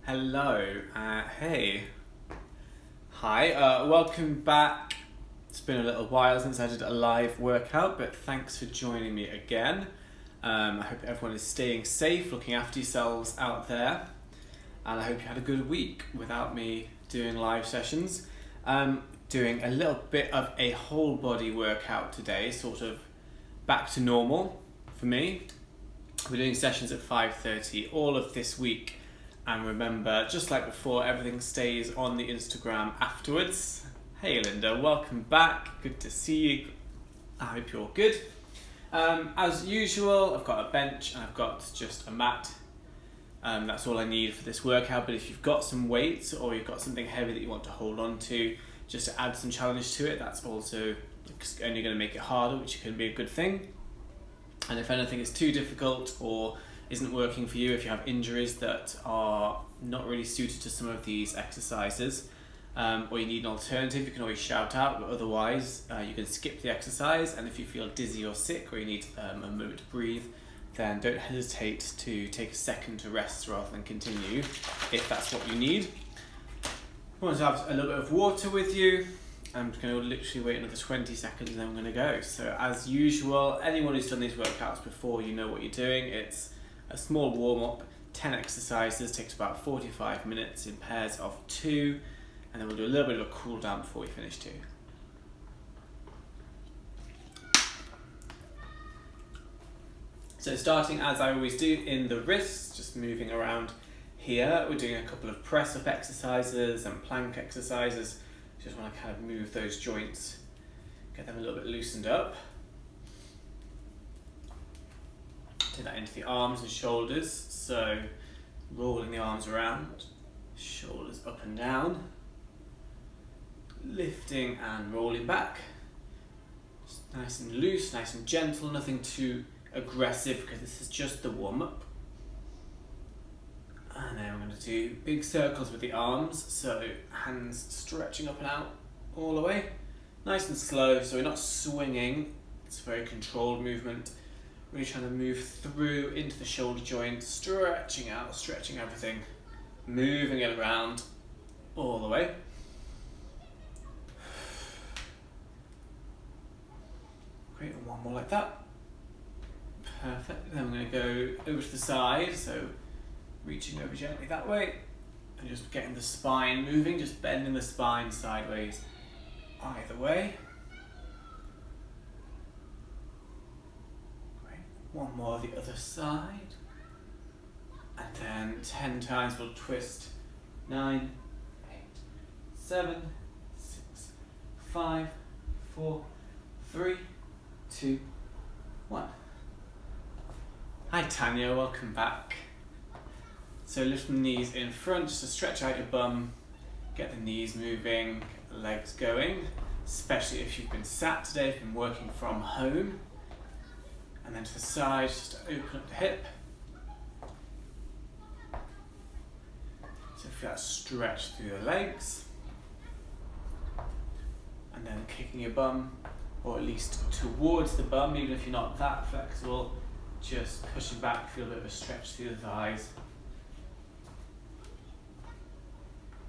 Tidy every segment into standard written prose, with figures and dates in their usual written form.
Hello, hey, hi, welcome back. It's been a little while since I did a live workout, but thanks for joining me again. I hope everyone is staying safe, looking after yourselves out there, and I hope you had a good week without me doing live sessions. Doing a little bit of a whole body workout today, sort of back to normal for me. We're doing sessions at 5:30 all of this week. And remember, just like before, everything stays on the Instagram afterwards. Hey Linda, welcome back. Good to see you. I hope you're good. As usual, I've got a bench and I've got just a mat. That's all I need for this workout. But if you've got some weights or you've got something heavy that you want to hold on to, just to add some challenge to it, that's also only going to make it harder, which can be a good thing. And if anything is too difficult or isn't working for you, if you have injuries that are not really suited to some of these exercises, or you need an alternative, you can always shout out, but otherwise you can skip the exercise. And if you feel dizzy or sick or you need a moment to breathe, then don't hesitate to take a second to rest rather than continue if that's what you need. I want to have a little bit of water with you. I'm going to literally wait another 20 seconds and then I'm going to go. So as usual, anyone who's done these workouts before, you know what you're doing. It's a small warm-up, 10 exercises, takes about 45 minutes in pairs of 2, and then we'll do a little bit of a cool down before we finish 2. So starting as I always do in the wrists, just moving around here, we're doing a couple of press-up exercises and plank exercises. Just want to kind of move those joints, get them a little bit loosened up. Take that into the arms and shoulders, so rolling the arms around, shoulders up and down, lifting and rolling back. Just nice and loose, nice and gentle, nothing too aggressive because this is just the warm-up. And then we're going to do big circles with the arms, so hands stretching up and out all the way. Nice and slow, so we're not swinging, it's a very controlled movement. Really trying to move through into the shoulder joint, stretching out, stretching everything, moving it around all the way. Great, and one more like that. Perfect. Then we're going to go over to the side, so reaching over gently that way, and just getting the spine moving, just bending the spine sideways either way. One more the other side, and then 10 times we'll twist. 9, 8, 7, 6, 5, 4, 3, 2, 1. Hi Tanya, welcome back. So lift the knees in front just to stretch out your bum, get the knees moving, legs going, especially if you've been sat today, if you've been working from home. And then to the side, just to open up the hip. So feel that stretch through the legs. And then kicking your bum, or at least towards the bum, even if you're not that flexible, just pushing back, feel a bit of a stretch through the thighs.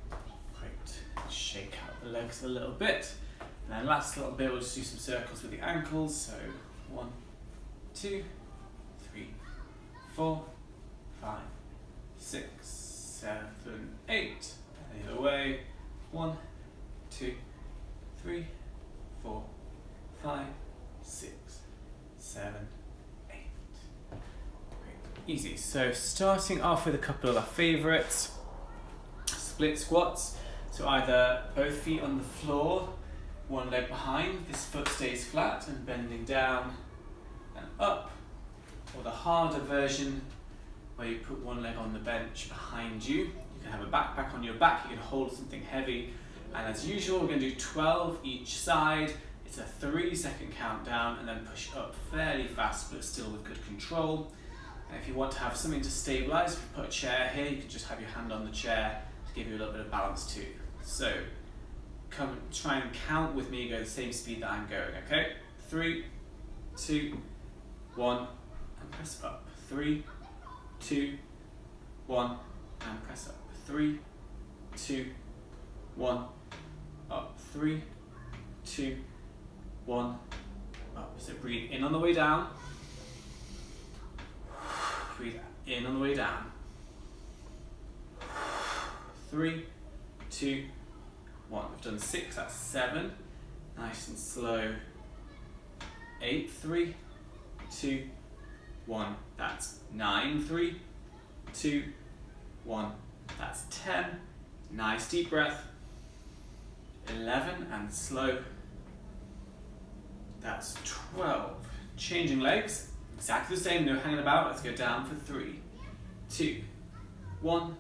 Great, shake out the legs a little bit. And then last little bit, we'll just do some circles with the ankles. So 1, 2, 3, 4, 5, 6, 7, 8. And the other way. 1, 2, 3, 4, 5, 6, 7, 8. Great. Easy. So starting off with a couple of our favourites. Split squats. So either both feet on the floor, one leg behind, this foot stays flat and bending down and up, or the harder version where you put one leg on the bench behind you. You can have a backpack on your back, you can hold something heavy, and as usual we're going to do 12 each side. It's a 3-second countdown and then push up fairly fast but still with good control. And if you want to have something to stabilise, if you put a chair here, you can just have your hand on the chair to give you a little bit of balance too. So come try and count with me, go the same speed that I'm going, okay? 3, 2, 1, and press up. 3, 2, 1, and press up. 3, 2, 1, up, 3, 2, 1, up. So breathe in on the way down, breathe in on the way down. 3, 2, 1. We've done 6, that's 7. Nice and slow. 8, 3, 2, 1. That's 9, 3, 2, 1. That's 10. Nice deep breath. 11 and slow. That's 12. Changing legs. Exactly the same, no hanging about. Let's go down for 3, 2, 1.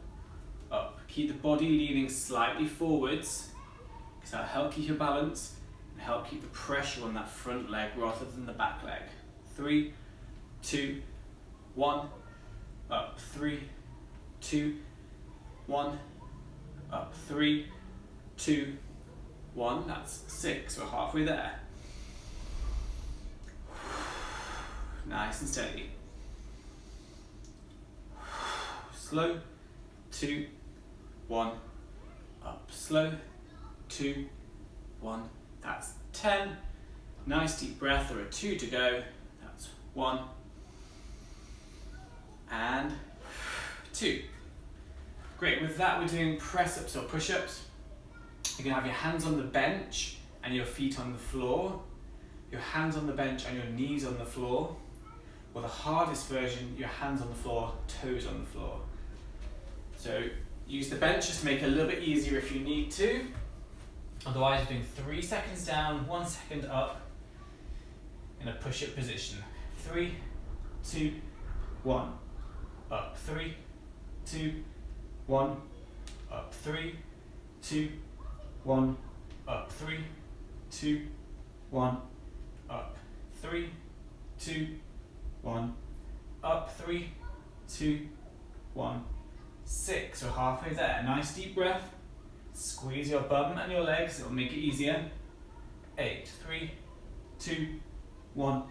Up. Keep the body leaning slightly forwards because that'll help keep your balance and help keep the pressure on that front leg rather than the back leg. 3, 2, 1. Up. 3, 2, 1. Up. 3, 2, 1. That's 6. We're halfway there. Nice and steady. Slow. 2, 1. Up. Slow. 2, 1. That's 10. Nice deep breath. There are 2 to go. That's 1 and 2. Great. With that, we're doing press-ups or push-ups. You're going to have your hands on the bench and your feet on the floor. Your hands on the bench and your knees on the floor. Or the hardest version, your hands on the floor, toes on the floor. So use the bench just to make it a little bit easier if you need to. Otherwise, you're doing 3 seconds down, 1 second up in a push-up position. 3, 2, 1. Up. 3, 2, 1. Up. 3, 2, 1. Up. 3, 2, 1. Up. 3, 2, 1. Up. 3, 2, 1. 6. We're halfway there. Nice deep breath. Squeeze your bum and your legs. It'll make it easier. 8. 3, 2, 1.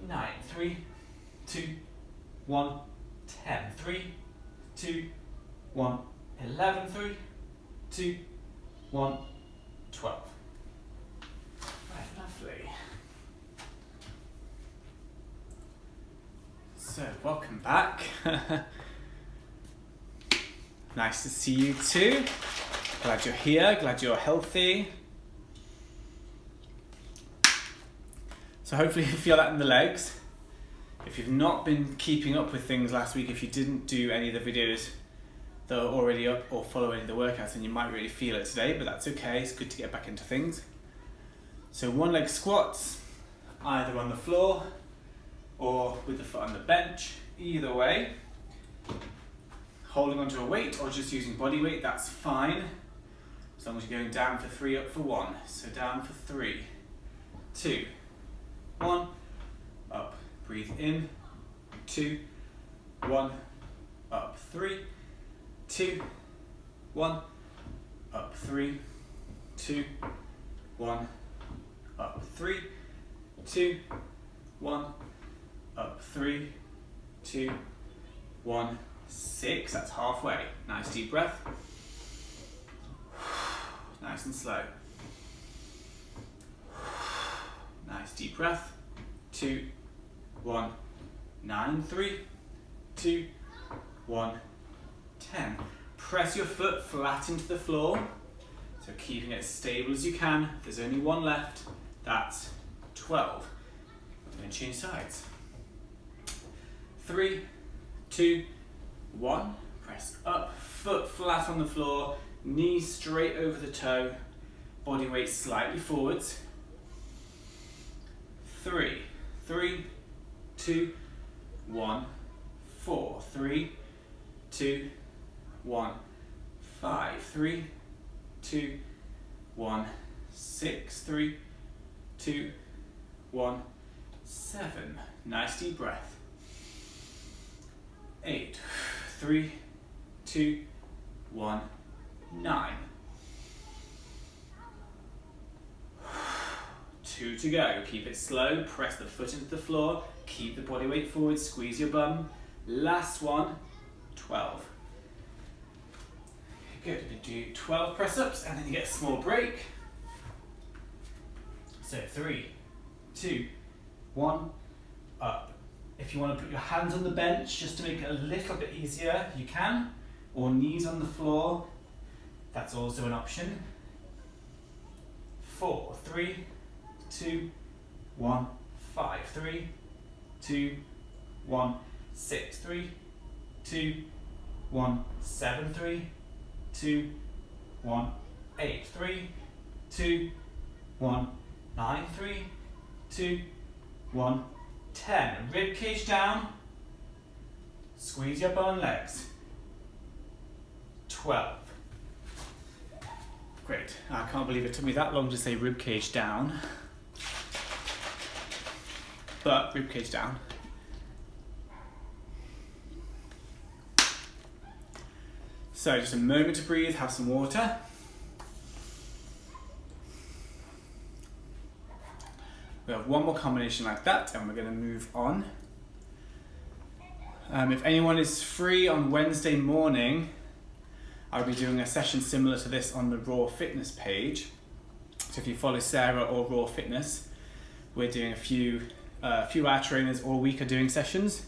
9. 3, 2, 1. 10. 3, 2, 1. 11. 3, 2, 1. 12. Right, lovely. So, welcome back. Nice to see you too. Glad you're here, glad you're healthy. So hopefully you feel that in the legs. If you've not been keeping up with things last week, if you didn't do any of the videos that are already up or follow any of the workouts, then you might really feel it today, but that's okay, it's good to get back into things. So 1 leg squats, either on the floor or with the foot on the bench, either way. Holding onto a weight or just using body weight, that's fine. As long as you're going down for 3, up for 1. So down for 3, 2, 1, up. Breathe in, 2, 1, up. 3, 2, 1, up. 3, 2, 1, up. 3, 2, 1, up. 3, 2, 1. 6, that's halfway. Nice deep breath. Nice and slow. Nice deep breath. 2, 1, 9, 3, 2, 1, 10. Press your foot flat into the floor. So keeping it as stable as you can. If there's only 1 left, that's 12. I'm going to change sides. 3, 2, 1, press up, foot flat on the floor, knees straight over the toe, body weight slightly forwards. 3, 2, 1, 4, 3, 2, 1, 5, 3, 2, 1, 6, 3, 2, 1, 7. Nice deep breath. 8, 3, 2, 1, 9. 2 to go. Keep it slow. Press the foot into the floor. Keep the body weight forward. Squeeze your bum. Last one. 12. do 12 press-ups and then you get a small break. So 3, 2, 1, up. If you want to put your hands on the bench just to make it a little bit easier, you can, or knees on the floor, that's also an option. 4, 3, 2, 1, 5, 3, 2, 1, 6, 3, 2, 1, 7, 3, 2, 1, 8, 3, 2, 1, 9, 3, 2, 1, 10. Rib cage down. Squeeze your bum and legs. 12. Great. I can't believe it took me that long to say rib cage down. But rib cage down. So just a moment to breathe, have some water. We have one more combination like that and we're going to move on. If anyone is free on Wednesday morning, I'll be doing a session similar to this on the Raw Fitness page. So if you follow Sarah or Raw Fitness, we're doing a few hour trainers all week are doing sessions.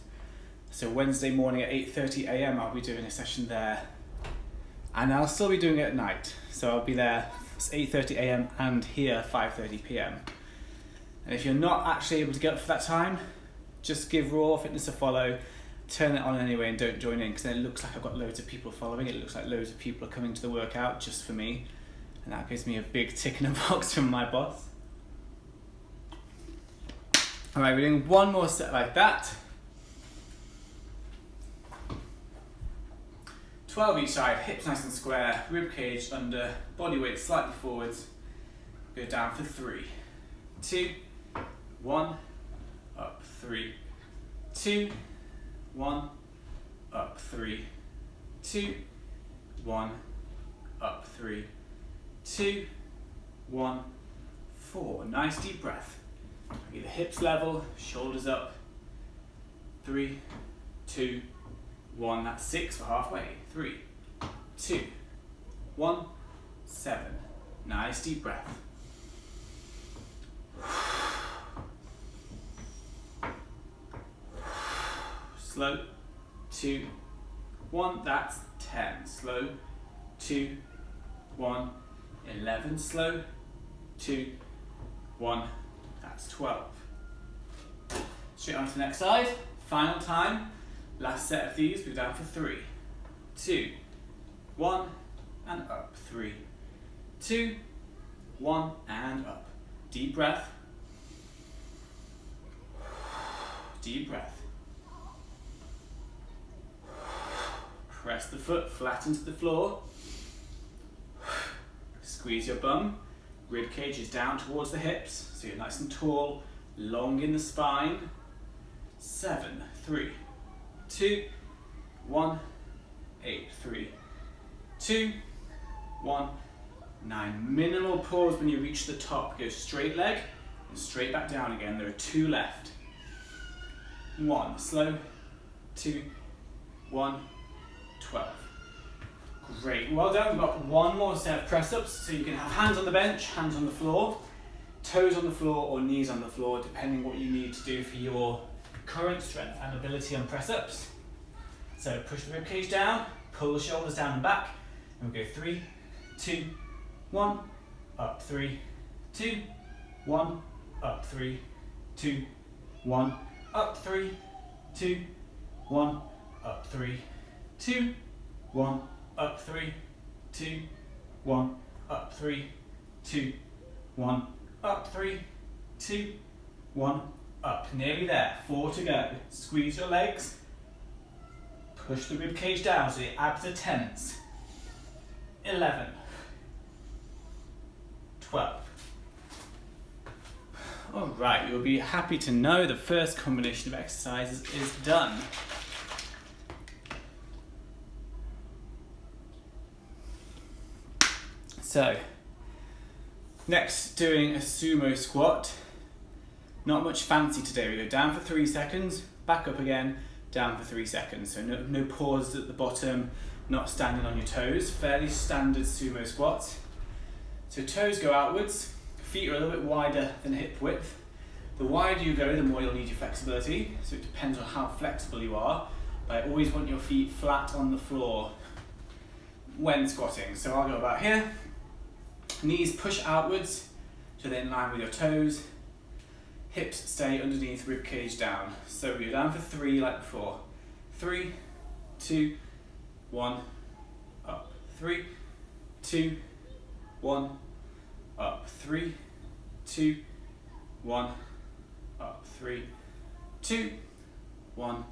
So Wednesday morning at 8:30 a.m. I'll be doing a session there. And I'll still be doing it at night. So I'll be there 8:30 a.m. and here 5:30 p.m. And if you're not actually able to get up for that time, just give Raw Fitness a follow, turn it on anyway and don't join in, because then it looks like I've got loads of people following. It looks like loads of people are coming to the workout just for me. And that gives me a big tick in the box from my boss. All right, we're doing one more set like that. 12 each side, hips nice and square, rib cage under, body weight slightly forwards. Go down for 3, 2, 1, up 3, 2, 1, up 3, 2, 1, up 3, 2, 1, 4. Nice deep breath. Get the hips level, shoulders up. 3, 2, 1. That's 6 for halfway. 3, 2, 1, 7. Nice deep breath. Slow. 2, 1. That's 10. Slow. 2, 1. 11. Slow. 2, 1. That's 12. Straight on to the next side. Final time. Last set of these. We're down for 3, 2, 1, and up. 3, 2, 1, and up. Deep breath. Deep breath. Press the foot flat into the floor. Squeeze your bum. Rib cage is down towards the hips, so you're nice and tall, long in the spine. 7, 3, 2, 1, 8, 3, 2, 1, 9. Minimal pause when you reach the top. Go straight leg and straight back down again. There are 2 left. 1, slow. 2, 1, 12. Great, well done. We've got one more set of press-ups, so you can have hands on the bench, hands on the floor, toes on the floor or knees on the floor, depending what you need to do for your current strength and ability on press-ups. So push the rib cage down, pull the shoulders down and back, and we'll go 3, 2, 1, up 3, 2, 1, up 3, 2, 1, up 3, 2, 1, up 3, 2, 1, up 3, 2, 1, up 3, 2, 1, up 3, 2, 1, up. Nearly there. 4 to go. Squeeze your legs. Push the rib cage down so your abs are tense. 11, 12. All right, you'll be happy to know the first combination of exercises is done. So, next doing a sumo squat. Not much fancy today. We go down for 3 seconds, back up again, down for 3 seconds. So no pause at the bottom, not standing on your toes. Fairly standard sumo squats. So toes go outwards, feet are a little bit wider than hip width. The wider you go, the more you'll need your flexibility. So it depends on how flexible you are. But I always want your feet flat on the floor when squatting. So I'll go about here. Knees push outwards so they're in line with your toes. Hips stay underneath, rib cage down. So we're down for 3 like before. 3, 2, 1, up. 3, 2, 1, up. 3, 2, 1, up. 3, 2, 1,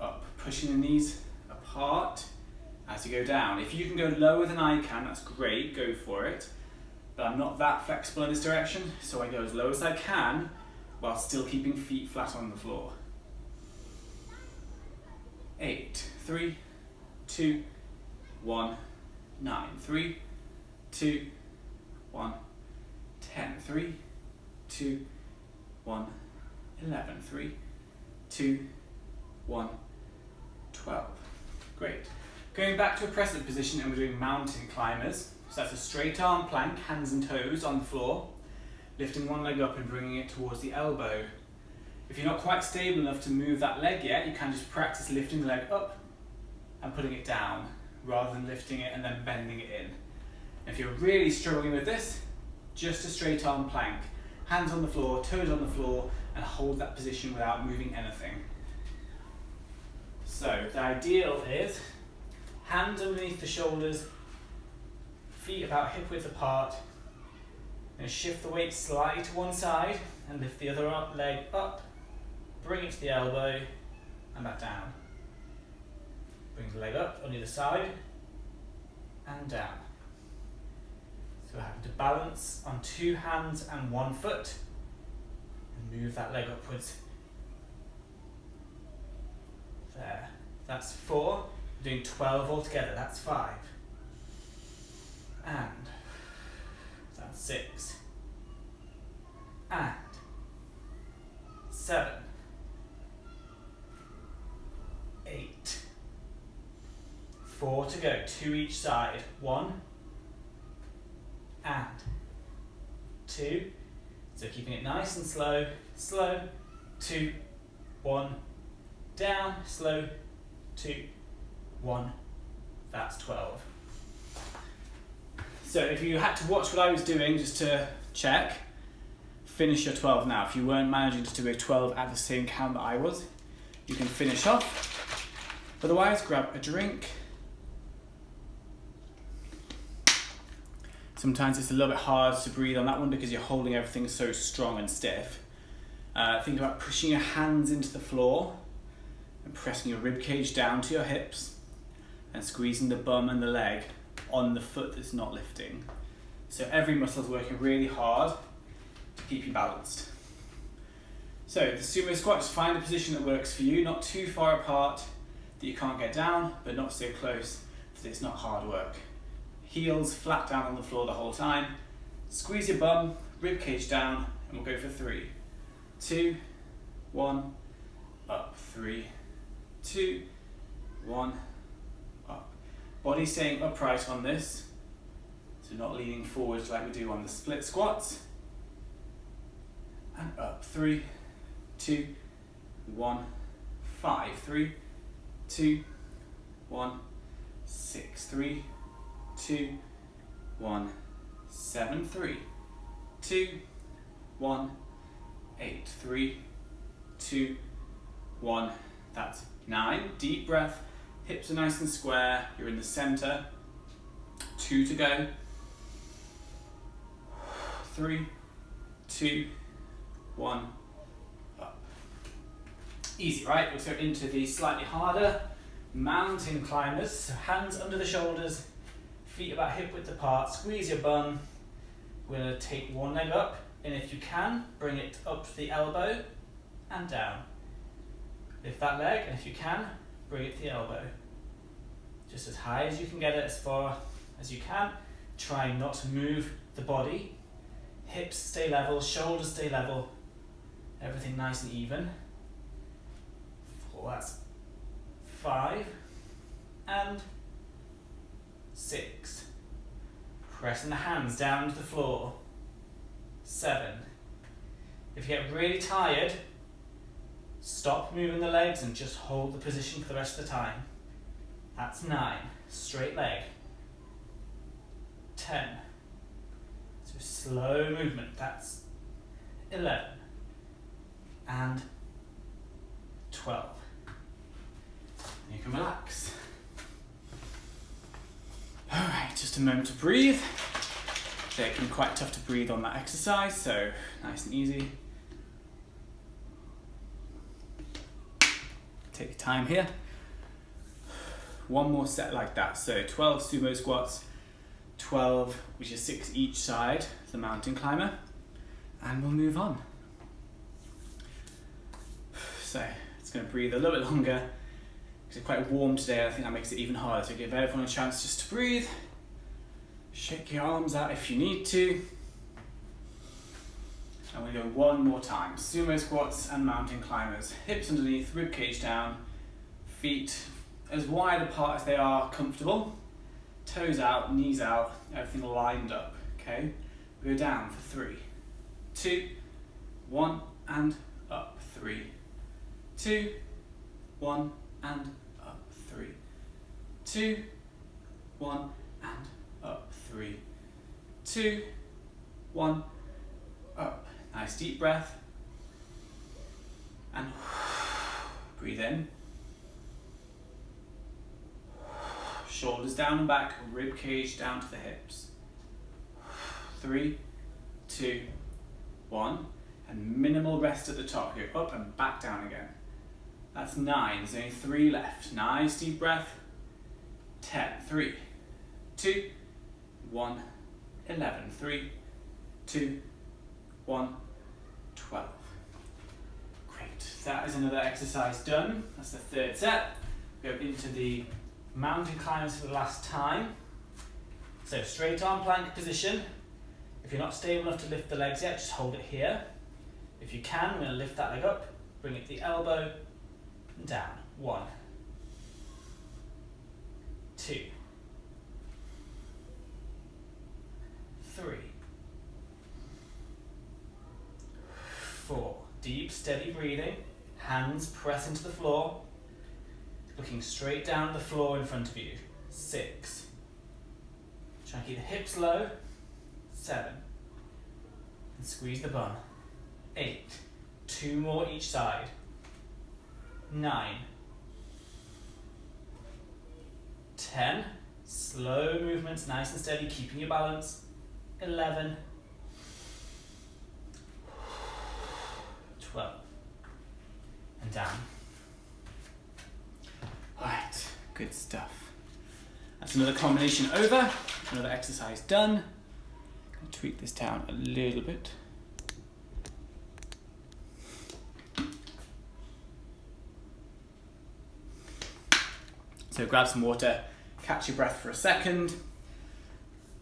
up. Pushing the knees apart as you go down. If you can go lower than I can, that's great, go for it. But I'm not that flexible in this direction, so I go as low as I can while still keeping feet flat on the floor. 8, 3, 2, 1, 9, 3, 2, 1, 10, 3, 2, 1, 11, 3, 2, 1, 12. Great. Going back to a press-up position, and we're doing mountain climbers. So that's a straight arm plank, hands and toes on the floor, lifting one leg up and bringing it towards the elbow. If you're not quite stable enough to move that leg yet, you can just practice lifting the leg up and putting it down, rather than lifting it and then bending it in. If you're really struggling with this, just a straight arm plank, hands on the floor, toes on the floor, and hold that position without moving anything. So the ideal is hands underneath the shoulders, feet about hip width apart, and shift the weight slightly to one side and lift the other leg up, bring it to the elbow and back down. Bring the leg up on the other side and down. So we're having to balance on 2 hands and 1 foot and move that leg upwards. There, that's 4. We're doing 12 altogether, that's 5. And that's 6. And 7. 8. 4 to go, 2 each side. 1 and 2. So keeping it nice and slow, slow, 2, 1, down, slow, 2, 1. That's 12. So if you had to watch what I was doing just to check, finish your 12 now. If you weren't managing to do a 12 at the same count that I was, you can finish off. Otherwise, grab a drink. Sometimes it's a little bit hard to breathe on that one because you're holding everything so strong and stiff. Think about pushing your hands into the floor and pressing your rib cage down to your hips and squeezing the bum and the leg on the foot that's not lifting. So every muscle is working really hard to keep you balanced. So the sumo squat, just find a position that works for you, not too far apart that you can't get down, but not so close that it's not hard work. Heels flat down on the floor the whole time. Squeeze your bum, rib cage down, and we'll go for 3, 2, 1, up, 3, 2, 1, up. Body staying upright on this, so not leaning forward like we do on the split squats. And up, 3, 2, 1, 5, 3, 2, 1, 6, 3, 2, 1, 7, 3, 2, 1, 8, 3, 2, 1, that's 9. Deep breath, hips are nice and square, you're in the center. 2 to go. 3, 2, 1, up. Easy, right? Let's go into the slightly harder mountain climbers. So hands under the shoulders, feet about hip width apart, squeeze your bum. We're going to take one leg up, and if you can, bring it up to the elbow and down. Lift that leg, and if you can, bring it to the elbow. Just as high as you can get it, as far as you can. Try not to move the body. Hips stay level, shoulders stay level. Everything nice and even. 4, that's 5 and 6. Pressing the hands down to the floor. 7. If you get really tired, stop moving the legs and just hold the position for the rest of the time. That's 9. Straight leg. 10. So slow movement. That's 11. And 12. And you can relax. Alright, just a moment to breathe. It can be quite tough to breathe on that exercise, so nice and easy. Take your time here. One more set like that. So 12 sumo squats, 12, which is 6 each side, the mountain climber, and we'll move on. So it's going to breathe a little bit longer because it's quite warm today. I think that makes it even harder. So give everyone a chance just to breathe. Shake your arms out if you need to. And we go one more time. Sumo squats and mountain climbers. Hips underneath, rib cage down, feet as wide apart as they are comfortable. Toes out, knees out, everything lined up. Okay? We go down for 3, 2, 1, and up. 3, 2, 1, and up. 3, 2, 1, and up. 3, 2, 1, up. Nice deep breath. And breathe in. Shoulders down and back, rib cage down to the hips. 3, 2, 1. And minimal rest at the top. Go up and back down again. That's 9. There's only 3 left. Nice deep breath. 10. 3, 2, 1. 11. 3, 2, 1. 12. Great. That is another exercise done. That's the 3rd set. Go into the mountain climbers for the last time. So straight arm plank position. If you're not stable enough to lift the legs yet, just hold it here. If you can, we're going to lift that leg up, bring it to the elbow, and down. 1, 2, 3, 4. Deep, steady breathing. Hands press into the floor. Looking straight down at the floor in front of you. 6. Try and keep the hips low. 7. And squeeze the bum. 8. 2 more each side. 9. 10. Slow movements, nice and steady, keeping your balance. 11. 12. And down. Alright, good stuff. That's another combination over, another exercise done. I'll tweak this down a little bit. So grab some water, catch your breath for a second.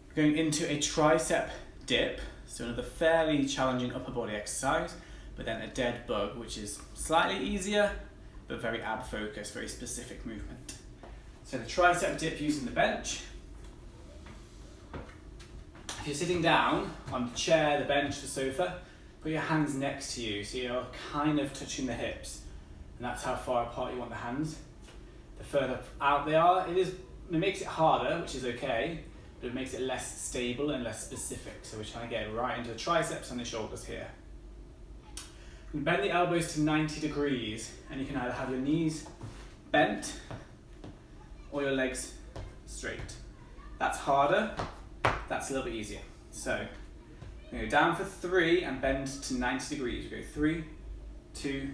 We're going into a tricep dip, so another fairly challenging upper body exercise, but then a dead bug, which is slightly easier, but very ab focused, very specific movement. So the tricep dip using the bench. If you're sitting down on the chair, the bench, the sofa, put your hands next to you so you're kind of touching the hips, and that's how far apart you want the hands. The further out they are, it makes it harder, which is okay, but it makes it less stable and less specific. So we're trying to get right into the triceps and the shoulders here. You can bend the elbows to 90 degrees, and you can either have your knees bent or your legs straight. That's harder, that's a little bit easier. So we go down for 3 and bend to 90 degrees. We go 3, 2,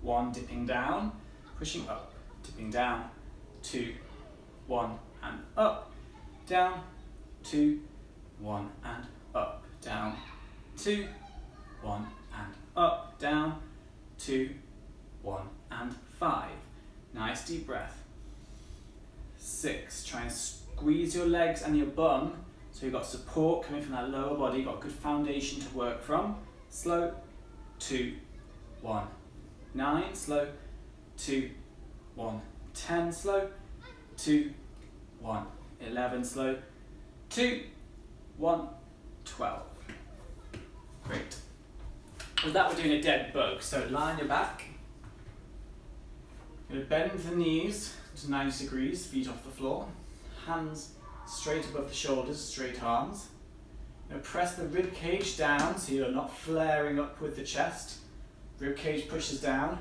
1, dipping down, pushing up, dipping down, 2, 1, and up, down, 2, 1, and up, down, 2, 1, and up, down, 2, 1, and 5. Nice deep breath. 6. Try and squeeze your legs and your bum so you've got support coming from that lower body, you've got a good foundation to work from. Slow, 2, 1, 9, slow, 2, 1, 10 slow, 2, 1, 11 slow, 2, 1, 12. Great. With that, we're doing a dead bug. So lie on your back. You're going to bend the knees to 90 degrees, feet off the floor. Hands straight above the shoulders, straight arms. Now press the rib cage down so you're not flaring up with the chest. Rib cage pushes down.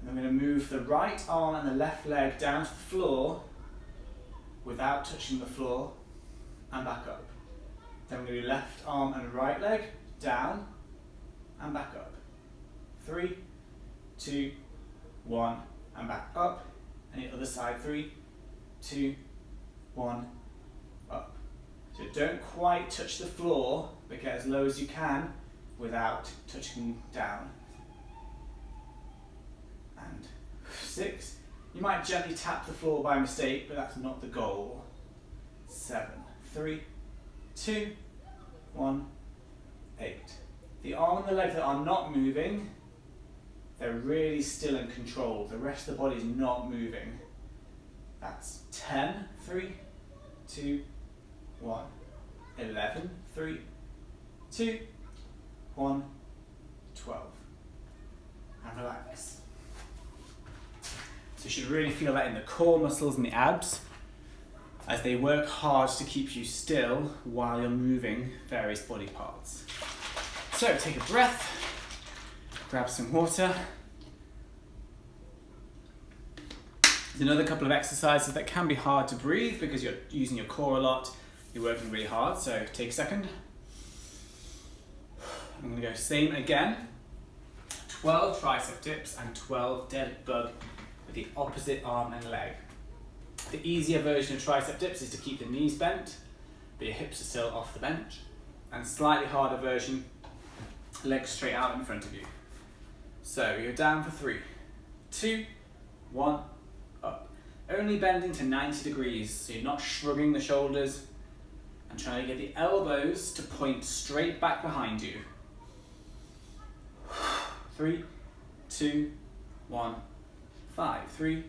And I'm going to move the right arm and the left leg down to the floor without touching the floor and back up. Then we're going to do left arm and right leg down and back up. 3, 2, 1, and back up. And the other side, 3, 2, 1, up. So don't quite touch the floor, but get as low as you can without touching down. And 6. You might gently tap the floor by mistake, but that's not the goal. 7, 3, 2, 1, 8. The arm and the leg that are not moving, they're really still and controlled. The rest of the body is not moving. That's 10, 3, 2, 1. 11, 3, 2, 1, 12. And relax. So you should really feel that in the core muscles and the abs as they work hard to keep you still while you're moving various body parts. So take a breath, grab some water. There's another couple of exercises that can be hard to breathe because you're using your core a lot, you're working really hard, so take a second. I'm going to go same again. 12 tricep dips and 12 dead bug with the opposite arm and leg. The easier version of tricep dips is to keep the knees bent, but your hips are still off the bench. And slightly harder version, legs straight out in front of you. So you're down for 3, 2, 1, up. Only bending to 90 degrees, so you're not shrugging the shoulders and trying to get the elbows to point straight back behind you. 3, 2, 1, 5, 3,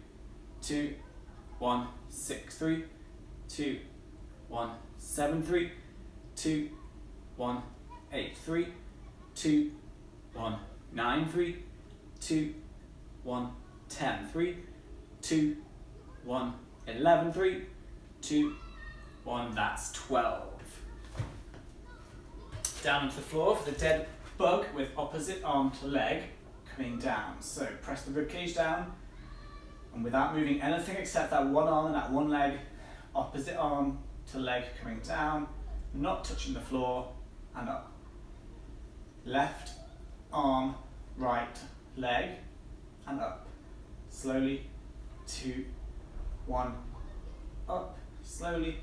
2, 1, 6, 3, 2, 1, 7, 3, 2, 1, 8, 3, 2, 1, 9, 3, 2, 1, 10, 3, 2, 1, 11, 3, 2, 1, that's 12. Down onto the floor for the dead bug with opposite arm to leg coming down. So press the rib cage down and without moving anything except that one arm and that one leg, opposite arm to leg coming down, not touching the floor and up. Left arm, right leg and up. Slowly, 2, 1, up. Slowly,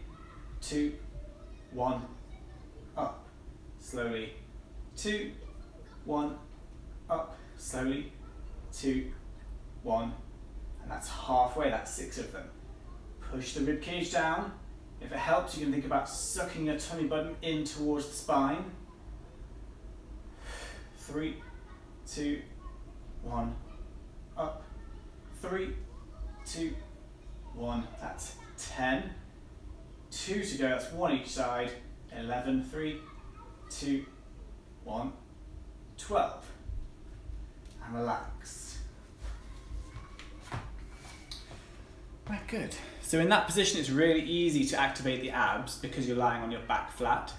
2, 1, up. Slowly, 2, 1, up. Slowly, 2, 1, and that's halfway, that's 6 of them. Push the rib cage down. If it helps, you can think about sucking your tummy button in towards the spine. 3, 2, 1, up. 3, 2, 1, that's 10. 2 to go, that's 1 each side. 11, 3, 2, 1, 12. And relax. Right, good. So in that position, it's really easy to activate the abs because you're lying on your back flat.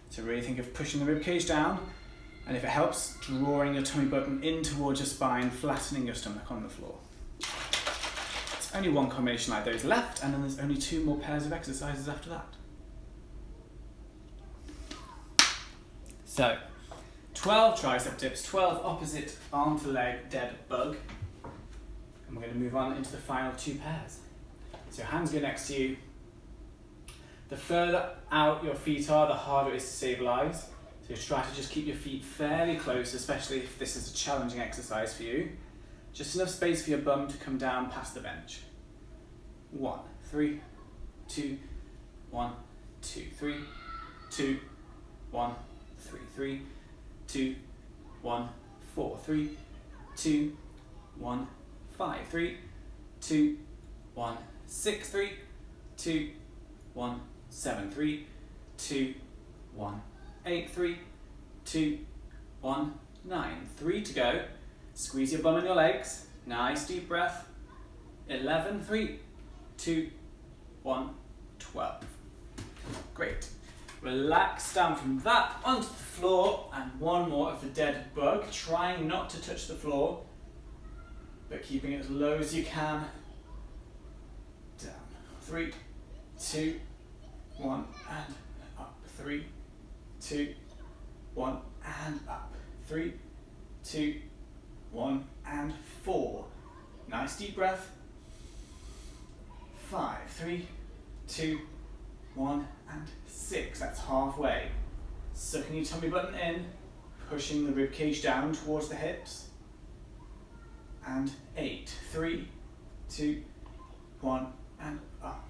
So really think of pushing the ribcage down, and if it helps, drawing your tummy button in towards your spine, flattening your stomach on the floor. It's only one combination like those left, and then there's only 2 more pairs of exercises after that. So, 12 tricep dips, 12 opposite arm to leg dead bug. And we're going to move on into the final 2 pairs. So hands go next to you. The further out your feet are, the harder it is to stabilize. So try to just keep your feet fairly close, especially if this is a challenging exercise for you. Just enough space for your bum to come down past the bench. 1, 3, 2, 1, 2, 3, 2, 1, 3, 3, 2, 1, 4, 3, 2, 1, 5, 3, 2, 1, 6, 3, 2, 1, 7, 3, 2, 1, 8, 3, 2, 1, 9. 3 to go. Squeeze your bum and your legs. Nice deep breath. 11, 3, 2, 1, 12. Great. Relax down from that onto the floor, and one more of the dead bug, trying not to touch the floor, but keeping it as low as you can. Down. 3, 2, 1, and up. 3, 2, 1, and up. 3, 2, 1, and 4. Nice deep breath. 5, 3, 2, 1, and 6. That's halfway. Sucking your tummy button in, pushing the ribcage down towards the hips. And 8, 3, 2, 1, and up.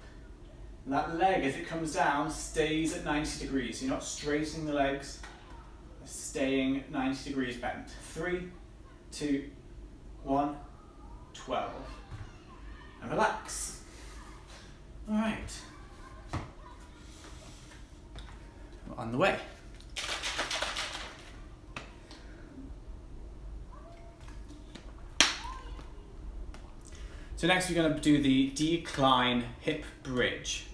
And that leg, as it comes down, stays at 90 degrees. You're not straightening the legs, they're staying 90 degrees bent. 3, 2, 1, 12. And relax. All right. We're on the way. So next we're going to do the decline hip bridge.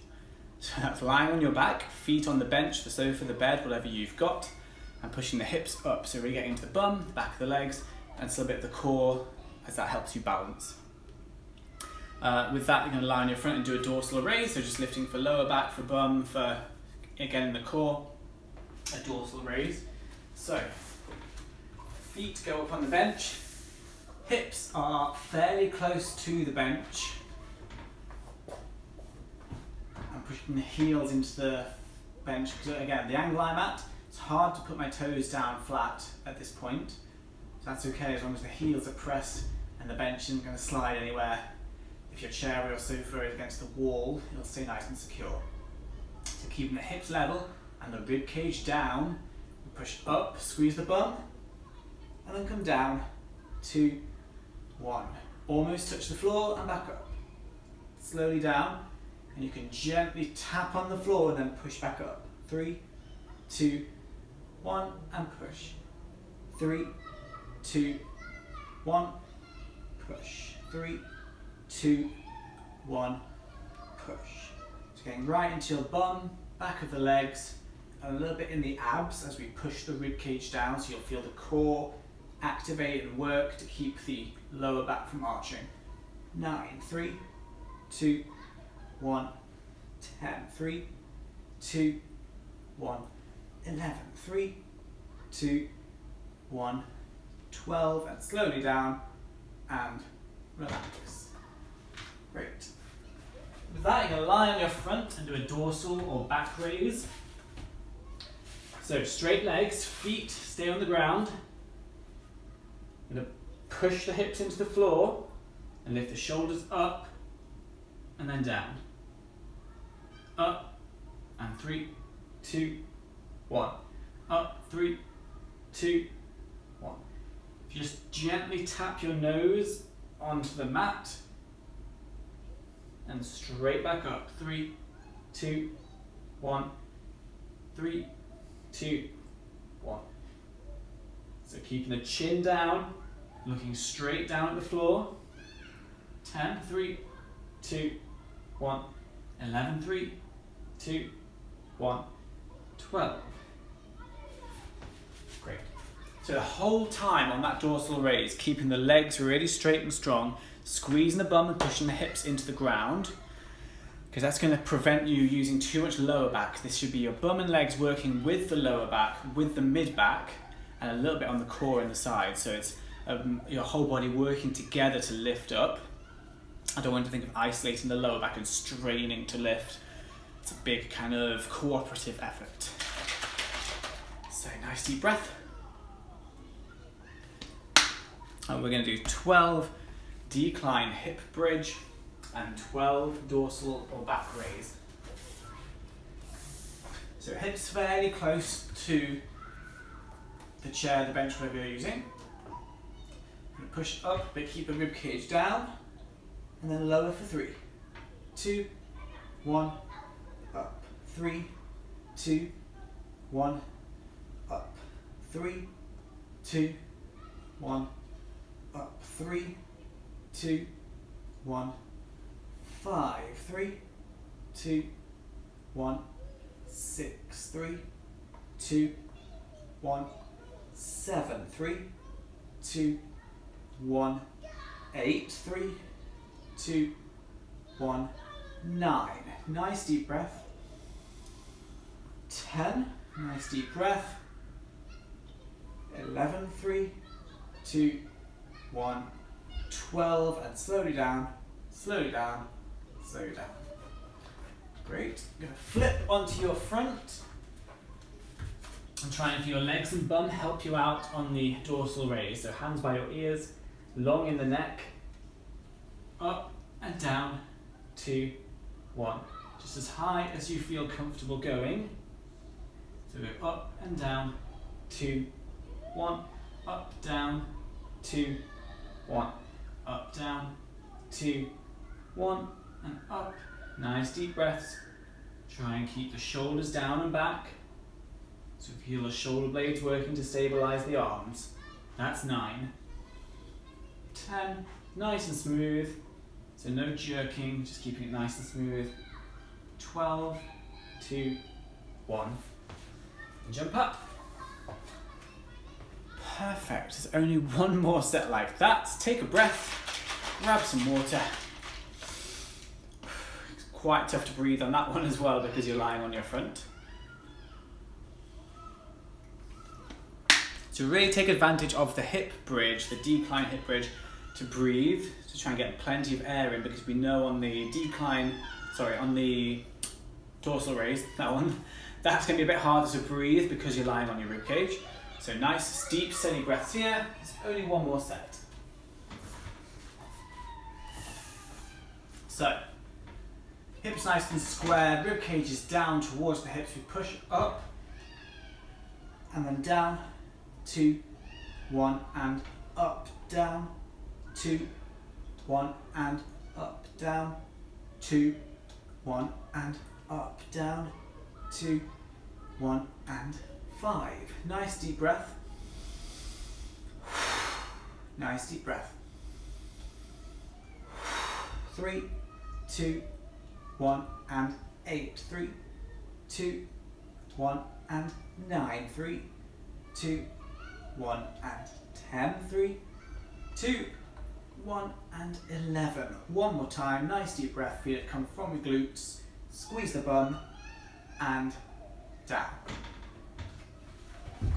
So that's lying on your back, feet on the bench, the sofa, the bed, whatever you've got, and pushing the hips up. So really getting into the bum, the back of the legs, and still a bit of the core, as that helps you balance. With that, you're going to lie on your front and do a dorsal raise. So just lifting for lower back, for bum, for again in the core, a dorsal raise. So feet go up on the bench. Hips are fairly close to the bench. I'm pushing the heels into the bench because, again, the angle I'm at, it's hard to put my toes down flat at this point. So that's okay as long as the heels are pressed and the bench isn't going to slide anywhere. If your chair or your sofa is against the wall, it'll stay nice and secure. So keeping the hips level and the rib cage down, push up, squeeze the bum, and then come down. 2, 1. Almost touch the floor and back up. Slowly down, and you can gently tap on the floor and then push back up. 3, 2, 1, and push. 3, 2, 1, push. 3, 2, 1, push. So getting right into your bum, back of the legs, and a little bit in the abs as we push the rib cage down, so you'll feel the core activate and work to keep the lower back from arching. 9, 3, 2, 1, 10, 3, 2, 1, 11, 3, 2, 1, 12, and slowly down and relax. Great. With that, you're going to lie on your front and do a dorsal or back raise. So straight legs, feet stay on the ground. I'm going to push the hips into the floor and lift the shoulders up and then down. Up and 3, 2, 1. Up, 3, 2, 1. If you just gently tap your nose onto the mat and straight back up. 3, 2, 1. 3, 2, 1. So keeping the chin down, looking straight down at the floor. 10, 3, 2, 1. 11, 3, 2, 1. 12. Great. So the whole time on that dorsal raise, keeping the legs really straight and strong, squeezing the bum and pushing the hips into the ground, because that's going to prevent you using too much lower back. This should be your bum and legs working with the lower back, with the mid back, and a little bit on the core and the side. So it's your whole body working together to lift up. I don't want to think of isolating the lower back and straining to lift. It's a big kind of cooperative effort. So nice deep breath. And we're going to do 12 decline hip bridge and 12 dorsal or back raise. So hips fairly close to the chair, the bench, whatever you're using. And push up, but keep the rib cage down. and then lower for 3, 2, 1, up, 3, 2, 1, up, 3, 2, 1, up, 3, 2, 1, 5, 3, 2, 1, 6, 3, 2, 1, 7, 3, 2, 1, 8, 3, 2, 1, 9. Nice deep breath. 10. Nice deep breath. 11, 3, 2, 1, 12, and slowly down, slowly down, slowly down. Great. You're going to flip onto your front and try and feel your legs and bum help you out on the dorsal raise. So hands by your ears, long in the neck, up and down, 2, 1. Just as high as you feel comfortable going. So go up and down, 2, 1, up, down, 2, 1, up, down, 2, 1, and up. Nice deep breaths. Try and keep the shoulders down and back. So feel the shoulder blades working to stabilize the arms. That's 9. 10, nice and smooth. So no jerking, just keeping it nice and smooth. 12, 2, 1. And jump up. Perfect. There's only one more set like that. Take a breath, grab some water. It's quite tough to breathe on that one as well because you're lying on your front. So really take advantage of the hip bridge, the decline hip bridge, to breathe, to try and get plenty of air in, because we know on the decline, on the dorsal raise, that one, that's going to be a bit harder to breathe because you're lying on your ribcage. So nice, deep, steady breaths here. There's only one more set. So, hips nice and square, ribcage is down towards the hips. We push up and then down, 2, 1, and up, down, 2, 1, and up, down, 2, 1, and up, down, 2, 1, and 5. Nice deep breath. Nice deep breath. 3, 2, 1, and 8. 3, 2, 1, and 9. 3, 2, 1, and 10. 3, 2, 1, and 11. One more time. Nice deep breath. Feel it come from your glutes. Squeeze the bum and down.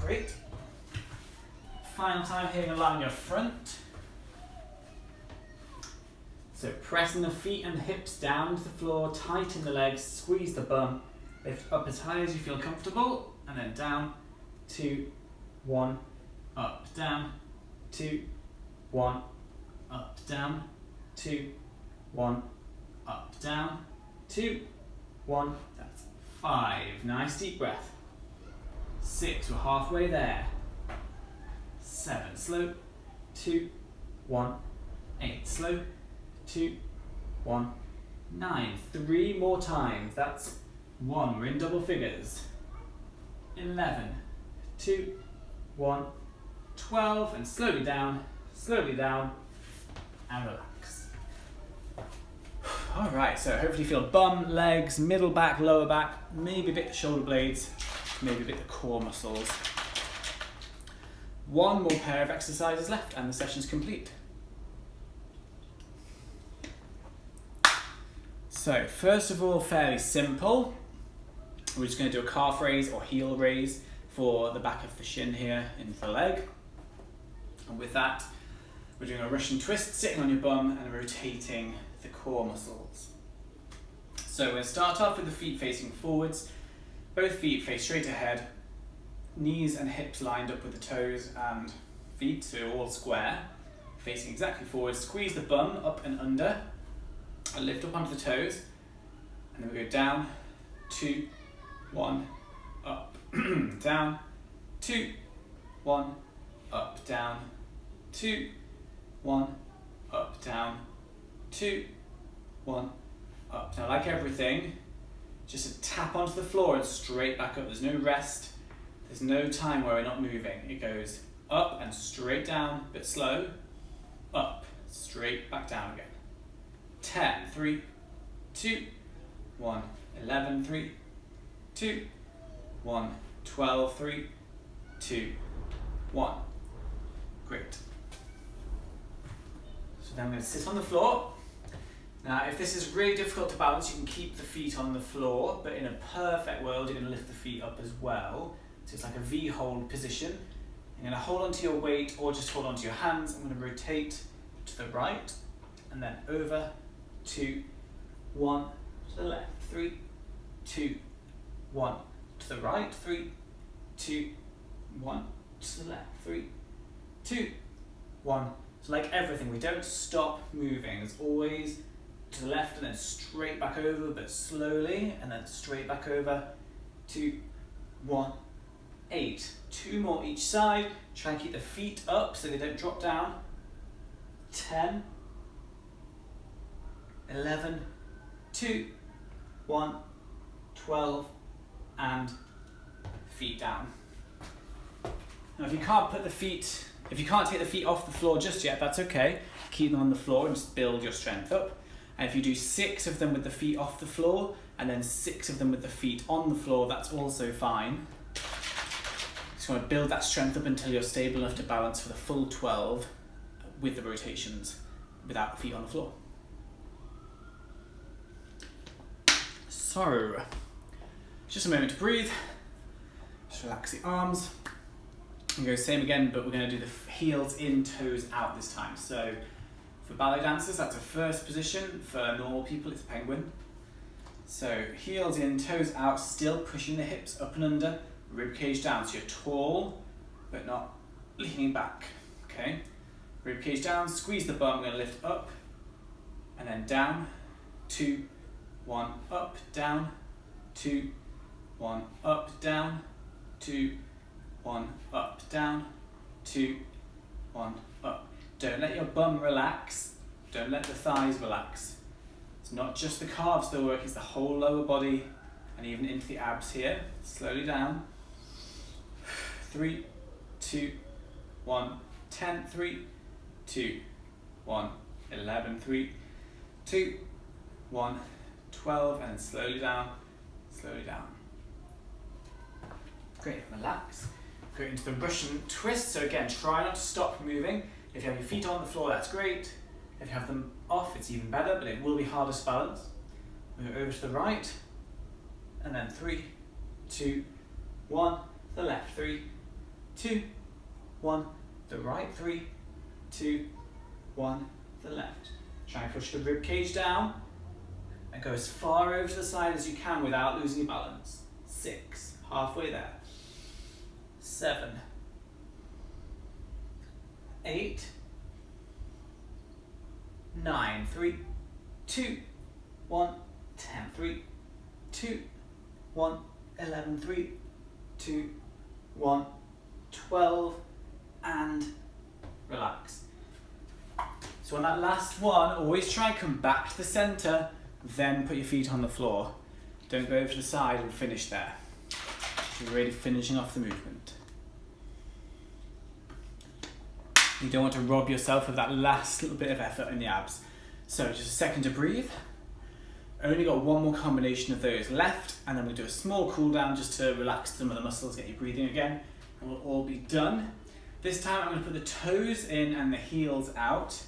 Great. Final time here, going to lie on your front. So pressing the feet and the hips down to the floor, tighten the legs, squeeze the bum, lift up as high as you feel comfortable, and then down, 2, 1, up, down, 2, 1, up, down, 2, 1, up, down, 2, 1, that's 5. Nice deep breath. 6, we're halfway there. 7, slow, 2, 1, 8, slow, 2, 1, 9. 3 more times, that's 1, we're in double figures. 11, 2, 1, 12, and slowly down, and relax. Alright, so hopefully feel bum, legs, middle back, lower back, maybe a bit the shoulder blades, maybe a bit the core muscles. One more pair of exercises left and the session's complete. So first of all, fairly simple. We're just going to do a calf raise or heel raise for the back of the shin here into the leg. And with that, we're doing a Russian twist, sitting on your bum and rotating the core muscles. So we're going to start off with the feet facing forwards. Both feet face straight ahead, knees and hips lined up with the toes and feet, so all square, facing exactly forward. Squeeze the bum up and under, and lift up onto the toes, and then we go down, 2, 1, up, down, 2, 1, up, down, 2, 1, up, down, 2, 1, up. Now, like everything, just a tap onto the floor and straight back up. There's no rest. There's no time where we're not moving. It goes up and straight down, a bit slow. Up, straight back down again. 10, 3, 2, 1, 11, 3, 2, 1, 12, 3, 2, 1. Great. So then I'm going to sit on the floor. Now, if this is really difficult to balance, you can keep the feet on the floor, but in a perfect world, you're going to lift the feet up as well. So it's like a V-hold position. You're going to hold onto your weight or just hold onto your hands. I'm going to rotate to the right and then over, 2, 1, to the left, 3, 2, 1, to the right, 3, 2, 1, to the left, 3, 2, 1. So like everything, we don't stop moving. It's always to the left and then straight back over, but slowly, and then straight back over, 2, 1, 8. 2 more each side. Try and keep the feet up so they don't drop down. 10, 11, 2, 1, 12, and feet down. Now, if you can't take the feet off the floor just yet, that's okay. Keep them on the floor and just build your strength up. And if you do 6 of them with the feet off the floor, and then 6 of them with the feet on the floor, that's also fine. Just want to build that strength up until you're stable enough to balance for the full 12 with the rotations, without the feet on the floor. So, just a moment to breathe. Just relax the arms. And go same again, but we're going to do the heels in, toes out this time. So for ballet dancers, that's a first position. For normal people, it's a penguin. So heels in, toes out, still pushing the hips up and under, rib cage down. So you're tall, but not leaning back. Okay, rib cage down, squeeze the bum. We're going to lift up and then down. 2, 1, up, down. 2, 1, up, down. 2, 1, up, down, 2, 1, up. Don't let your bum relax. Don't let the thighs relax. It's not just the calves that work, it's the whole lower body and even into the abs here. Slowly down. 3, 2, 1, 10, 3, 2, 1, 11, 3, 2, 1, 12, and then slowly down, slowly down. Great, relax. Go into the Russian twist. So again, try not to stop moving. If you have your feet on the floor, that's great. If you have them off, it's even better, but it will be harder to balance. Move over to the right, and then 3, 2, 1, the left, 3, 2, 1, the right, 3, 2, 1, the left. Try and push the rib cage down, and go as far over to the side as you can without losing your balance. 6, halfway there. 7, 8, 9, 3, 2, 1, 10, 3, 2, 1, 11, 3, 2, 1, 12, and relax. So on that last one, always try and come back to the center, then put your feet on the floor. Don't go over to the side and finish there. You're really finishing off the movement. You don't want to rob yourself of that last little bit of effort in the abs. So just a second to breathe. Only got one more combination of those left, and then we'll do a small cool down just to relax some of the muscles, get you breathing again, and we'll all be done. This time I'm going to put the toes in and the heels out.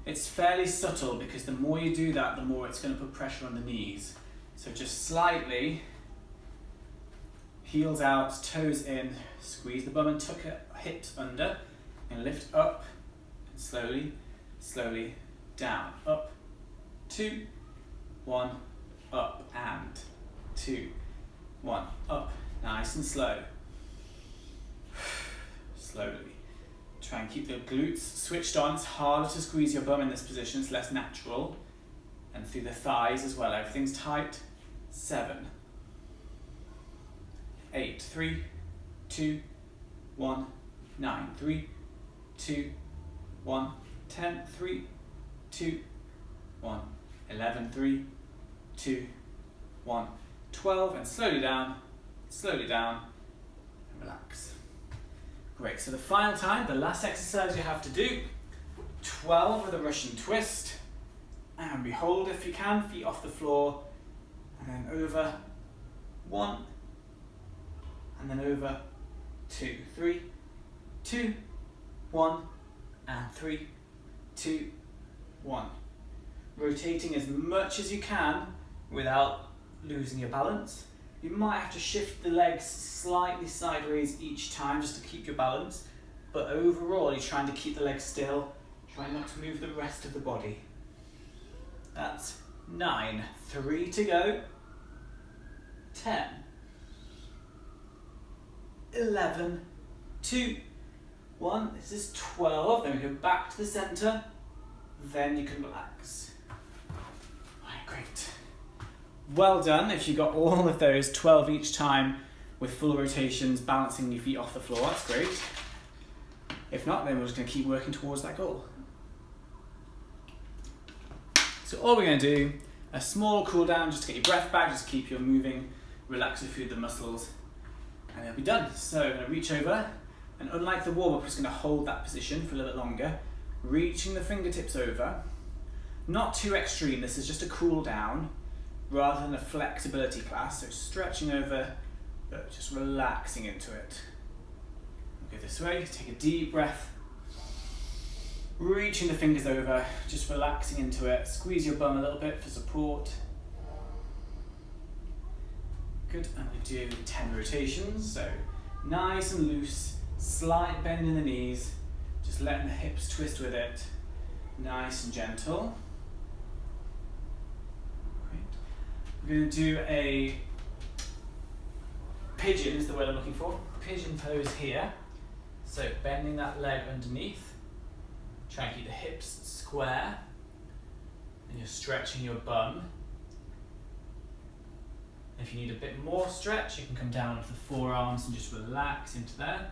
It's fairly subtle because the more you do that, the more it's going to put pressure on the knees. So just slightly, heels out, toes in, squeeze the bum and tuck it, hips under, and lift up, and slowly, slowly down, up, 2, 1, up, and 2, 1, up, nice and slow. Slowly. Try and keep the glutes switched on. It's harder to squeeze your bum in this position, it's less natural. And through the thighs as well, everything's tight. 7, 8, 3, 2, 1, 9, 3, 2, 1, 10, 3, 2, 1. 11, 3, 2, 1. 12, and slowly down, and relax. Great, so the final time, the last exercise you have to do, 12 with a Russian twist, and we hold if you can, feet off the floor, and then over, 1, and then over, 2, 3, 2, 1, and 3, 2, 1. Rotating as much as you can without losing your balance. You might have to shift the legs slightly sideways each time just to keep your balance, but overall you're trying to keep the legs still, trying not to move the rest of the body. That's 9, 3 to go, 10, 11, 2, 1, this is 12, then we go back to the centre, then you can relax. Right, great. Well done if you got all of those 12 each time with full rotations, balancing your feet off the floor, that's great. If not, then we're just going to keep working towards that goal. So all we're going to do, a small cool down just to get your breath back, just keep you moving, relax through the muscles, and it'll be done. So I'm going to reach over, and unlike the warm-up, we're just going to hold that position for a little bit longer, reaching the fingertips over. Not too extreme, this is just a cool down, rather than a flexibility class, so stretching over, but just relaxing into it. We'll go this way, take a deep breath, reaching the fingers over, just relaxing into it, squeeze your bum a little bit for support. Good, and we do 10 rotations, so nice and loose, slight bend in the knees, just letting the hips twist with it, nice and gentle. We're going to do a pigeon is the word I'm looking for. Pigeon pose here. So bending that leg underneath. Try and keep the hips square. And you're stretching your bum. If you need a bit more stretch, you can come down with the forearms and just relax into there.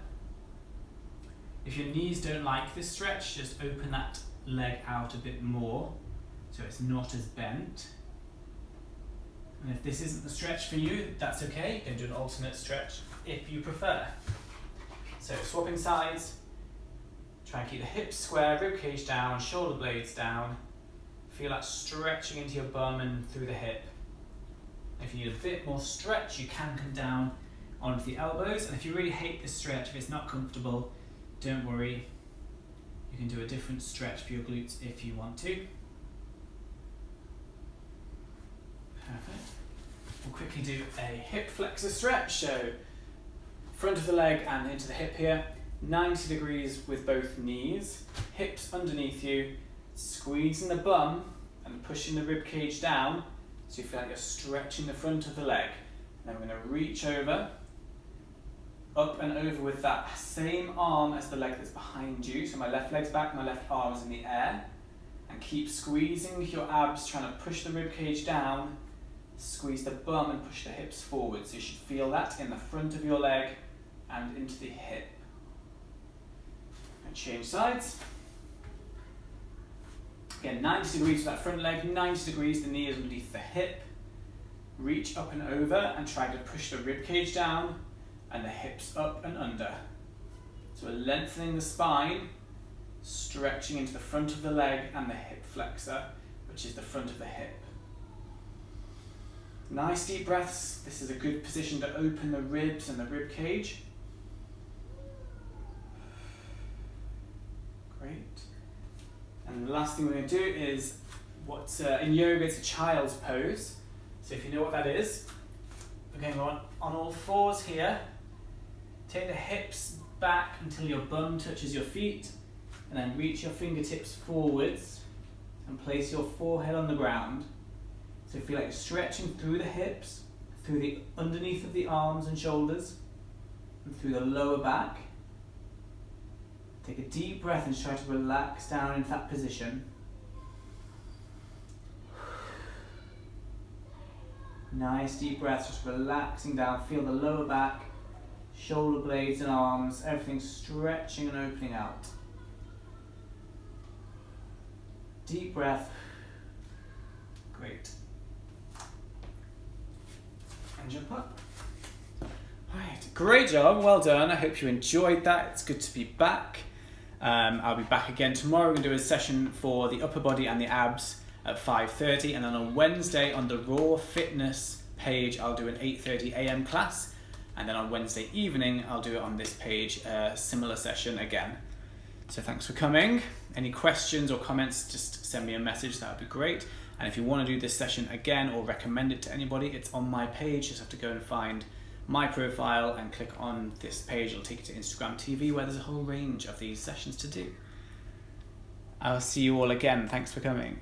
If your knees don't like this stretch, just open that leg out a bit more so it's not as bent. And if this isn't the stretch for you, that's okay. You can do an alternate stretch if you prefer. So swapping sides, try and keep the hips square, rib cage down, shoulder blades down. Feel that stretching into your bum and through the hip. If you need a bit more stretch, you can come down onto the elbows. And if you really hate this stretch, if it's not comfortable, don't worry. You can do a different stretch for your glutes if you want to. Perfect. We'll quickly do a hip flexor stretch. So front of the leg and into the hip here. 90 degrees with both knees. Hips underneath you. Squeezing the bum and pushing the rib cage down so you feel like you're stretching the front of the leg. And then we're going to reach over, up and over with that same arm as the leg that's behind you. So my left leg's back, my left arm is in the air. And keep squeezing your abs, trying to push the rib cage down. Squeeze the bum and push the hips forward. So you should feel that in the front of your leg and into the hip. And change sides. Again, 90 degrees for that front leg, 90 degrees, the knee is underneath the hip. Reach up and over and try to push the rib cage down and the hips up and under. So we're lengthening the spine, stretching into the front of the leg and the hip flexor, which is the front of the hip. Nice deep breaths. This is a good position to open the ribs and the rib cage. Great. And the last thing we're going to do is what in yoga it's a child's pose. So if you know what that is, we're going on all fours here. Take the hips back until your bum touches your feet, and then reach your fingertips forwards and place your forehead on the ground. So feel like you're stretching through the hips, through the underneath of the arms and shoulders, and through the lower back. Take a deep breath and try to relax down into that position. Nice deep breaths, just relaxing down. Feel the lower back, shoulder blades and arms, everything stretching and opening out. Deep breath. Great. And jump up. Right, great job, well done. I hope you enjoyed that. It's good to be back. I'll be back again tomorrow. We're going to do a session for the upper body and the abs at 5:30, and then on Wednesday on the Raw Fitness page I'll do an 8:30 a.m. class, and then on Wednesday evening I'll do it on this page, a similar session again. So thanks for coming. Any questions or comments, just send me a message, that would be great. And if you want to do this session again or recommend it to anybody, it's on my page. You just have to go and find my profile and click on this page. It'll take you to Instagram TV, where there's a whole range of these sessions to do. I'll see you all again. Thanks for coming.